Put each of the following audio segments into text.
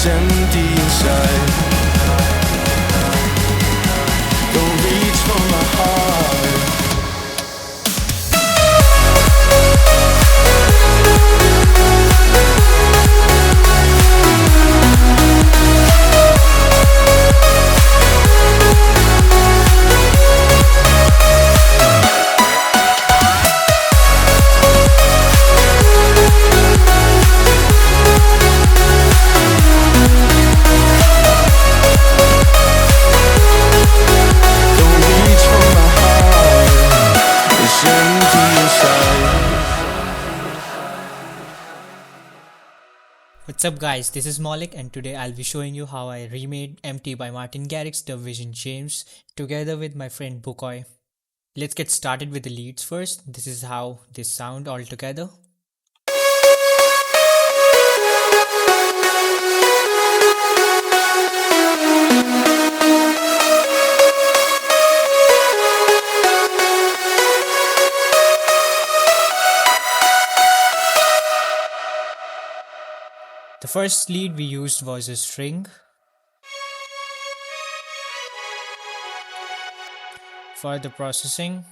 empty inside. Don't reach for my heart. What's up guys, this is Maulik and today I'll be showing you how I remade Empty by Martin Garrix DubVision Jaimes together with my friend Bukkoy. Let's get started with the leads first. This is how they sound all together. The first lead we used was a string. For the processing,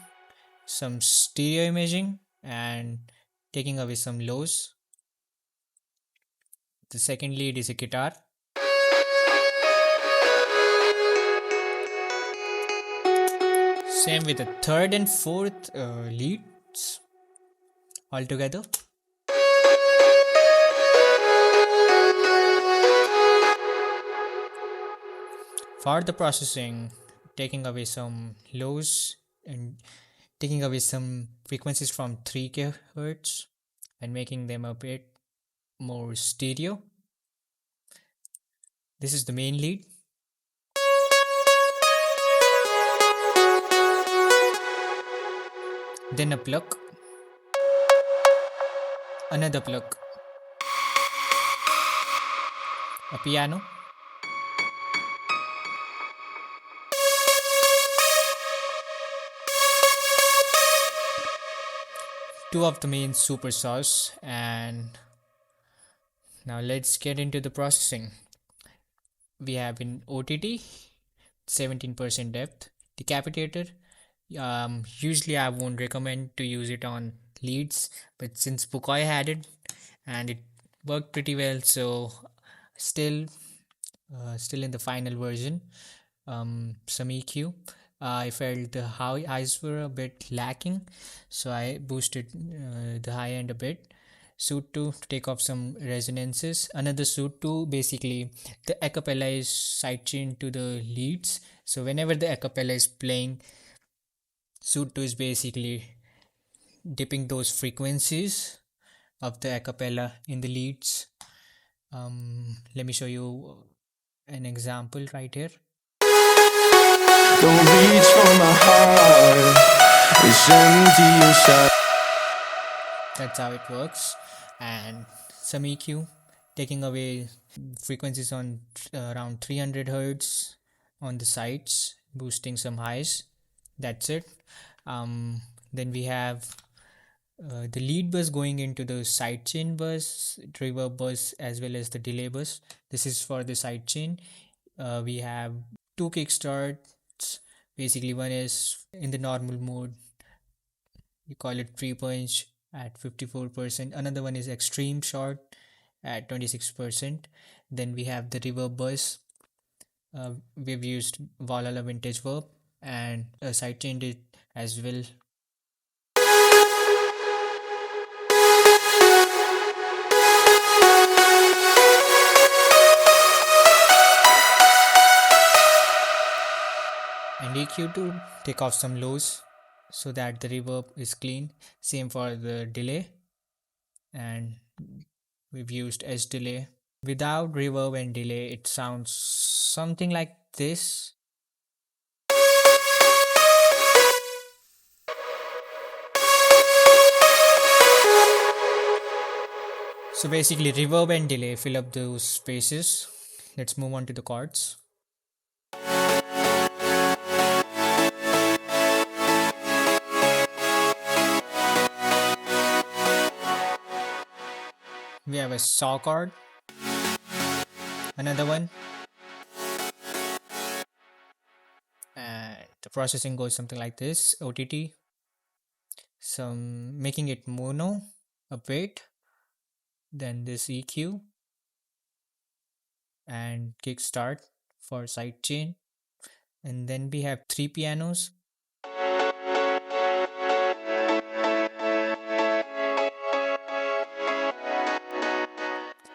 some stereo imaging and taking away some lows. The second lead is a guitar. Same with the third and fourth leads all together. For the processing, taking away some lows and taking away some frequencies from 3 kHz and making them a bit more stereo. This is the main lead. Then a pluck, another pluck, a piano, two of the main super saws, and now let's get into the processing. We have in OTT 17% depth decapitator. Usually I won't recommend to use it on leads, but since Bukkoy had it and it worked pretty well, so still in the final version. Some EQ. I felt the highs were a bit lacking, so I boosted the high end a bit. Suit 2 to take off some resonances. Another Suit 2, basically the acapella is sidechained to the leads, so whenever the acapella is playing, Suit 2 is basically dipping those frequencies of the acapella in the leads. Let me show you an example right here. Don't reach for my heart, it's empty inside. That's how it works. And some EQ, taking away frequencies on around 300 Hz on the sides, boosting some highs. That's it. Then we have the lead bus going into the sidechain bus, reverb bus, as well as the delay bus. This is for the sidechain. We have two kickstarts. Basically, one is in the normal mode, you call it free punch at 54%. Another one is extreme short at 26%. Then we have the reverb bus. We've used Valhalla vintage verb and sidechained it as well. And EQ to take off some lows so that the reverb is clean. Same for the delay, and we've used S delay. Without reverb and delay, it sounds something like this. So basically reverb and delay fill up those spaces. Let's move on to the chords. We have a saw chord, another one, and the processing goes something like this: OTT, some making it mono a bit, then this EQ and kickstart for sidechain, and then we have three pianos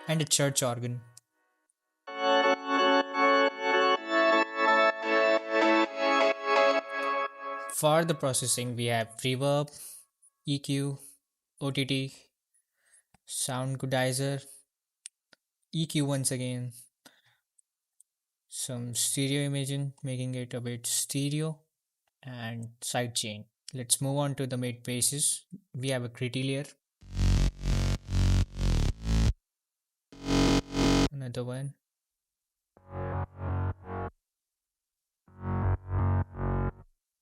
and a church organ. For the processing, we have reverb, EQ, OTT, sound goodizer, EQ once again, some stereo imaging, making it a bit stereo, and sidechain. Let's move on to the mid basses. We have a gritty layer, another one,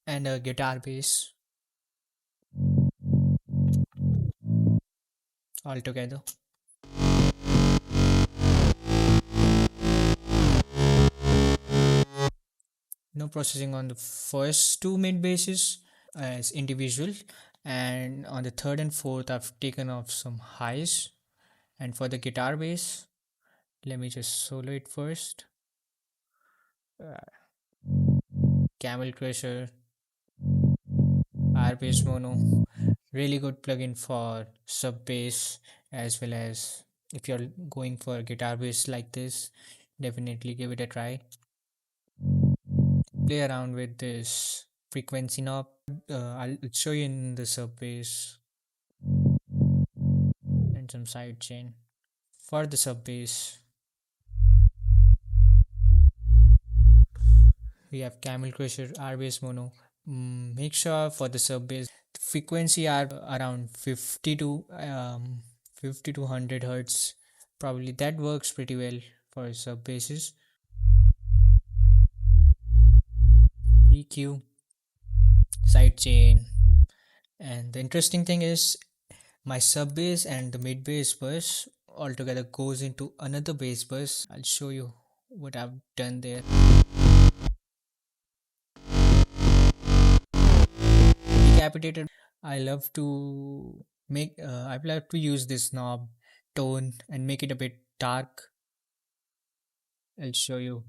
and a guitar bass all together. No processing on the first two mid basses as individual, and on the third and fourth I've taken off some highs. And for the guitar bass, let me just solo it first. Camel Crusher, R bass mono, really good plugin for sub bass, as well as if you're going for a guitar bass like this, definitely give it a try. Play around with this frequency knob. I'll show you in the sub bass and some side chain. For the sub bass, we have Camel Crusher, R bass mono. Make sure for the sub bass frequency are around 50 to 100 hertz. Probably that works pretty well for sub basses. EQ, sidechain, and the interesting thing is my sub bass and the mid bass bus altogether goes into another bass bus. I'll show you what I've done there. Decapitated. I love to I love to use this knob tone and make it a bit dark. I'll show you.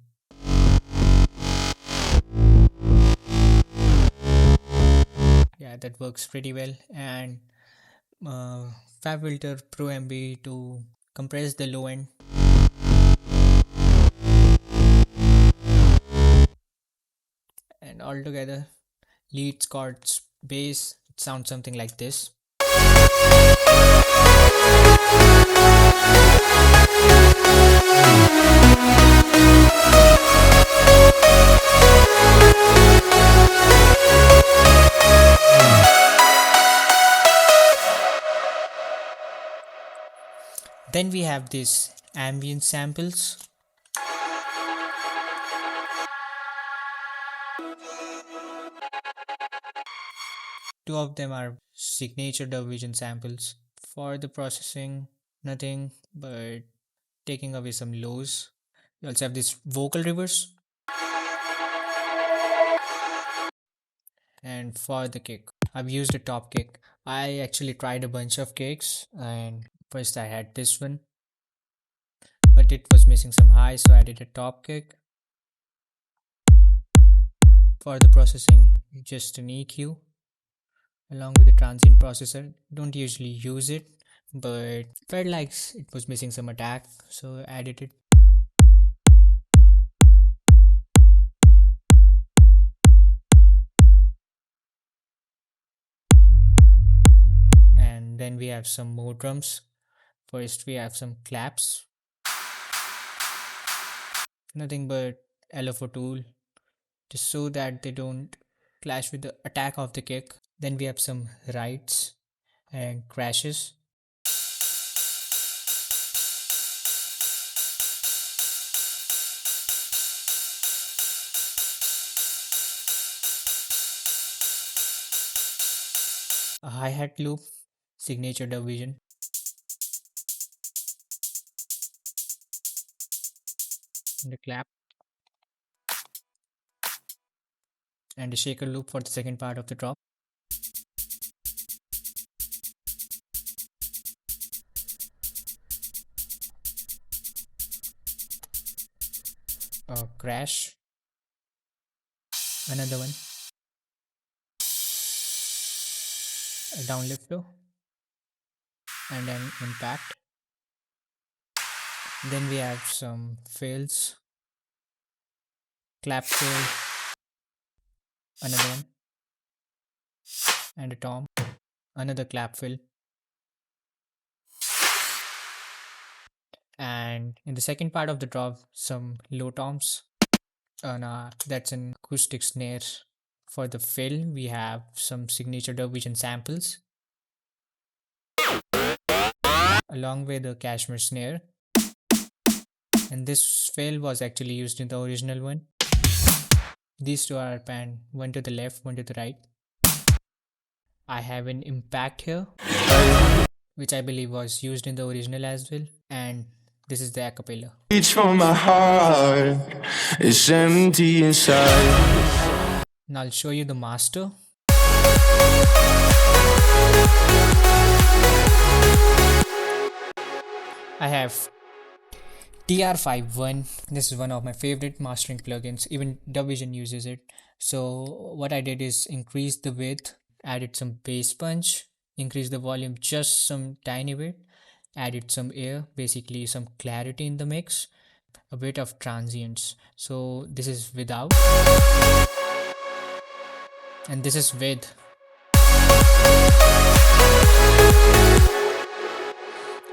Yeah, that works pretty well. And Fab Filter Pro MB to compress the low end. And altogether, leads, chords, bass, it sounds something like this. Then we have these ambient samples. Two of them are signature DubVision samples. For the processing, nothing but taking away some lows. You also have this vocal reverse. And for the kick, I've used a top kick. I actually tried a bunch of kicks, and first I had this one, but it was missing some highs, so I did a top kick. For the processing, just an EQ along with the transient processor. Don't usually use it, but felt like it was missing some attack, so I added it. And then we have some more drums. First we have some claps, nothing but LFO tool, just so that they don't clash with the attack of the kick. Then we have some rides and crashes. A hi-hat loop, signature DubVision. and a clap, and a shaker loop for the second part of the drop. A crash, another one, a downlift low, and an impact. Then we have some fills, clap fill, another one, and a tom, another clap fill. And in the second part of the drop, some low toms. That's an acoustic snare. For the fill, we have some signature DubVision samples, along with the cashmere snare. And this fill was actually used in the original one. These two are panned, one to the left, one to the right. I have an impact here, which I believe was used in the original as well. And this is the acapella. Reach for my heart, it's empty inside. Now I'll show you the master. I have TR51. This is one of my favorite mastering plugins. Even DubVision uses it. So what I did is increase the width, added some bass punch, increase the volume just some tiny bit, added some air, basically some clarity in the mix, a bit of transients. So this is without, and this is with.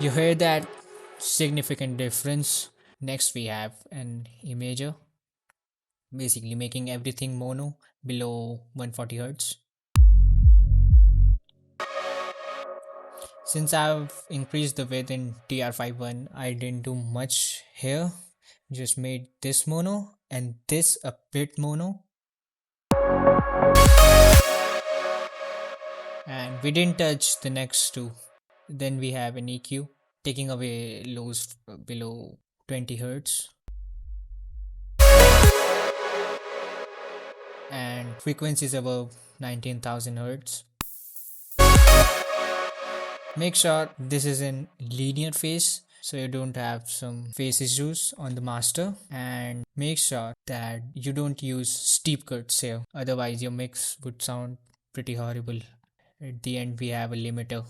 You hear that significant difference. Next we have an imager, basically making everything mono below 140 Hz. Since I've increased the width in TR51, I didn't do much here, just made this mono and this a bit mono. And we didn't touch the next two. Then we have an EQ, taking away lows below 20 Hz. And frequencies above 19,000 Hz. Make sure this is in linear phase so you don't have some phase issues on the master, and make sure that you don't use steep cuts here, otherwise your mix would sound pretty horrible. At the end we have a limiter.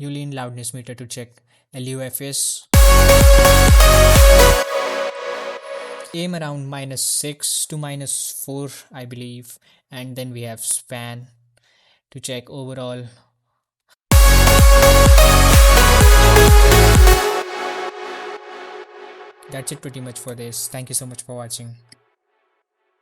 Boolean loudness meter to check LUFS. Aim around -6 to -4, I believe, and then we have span to check overall. That's it pretty much for this. Thank you so much for watching.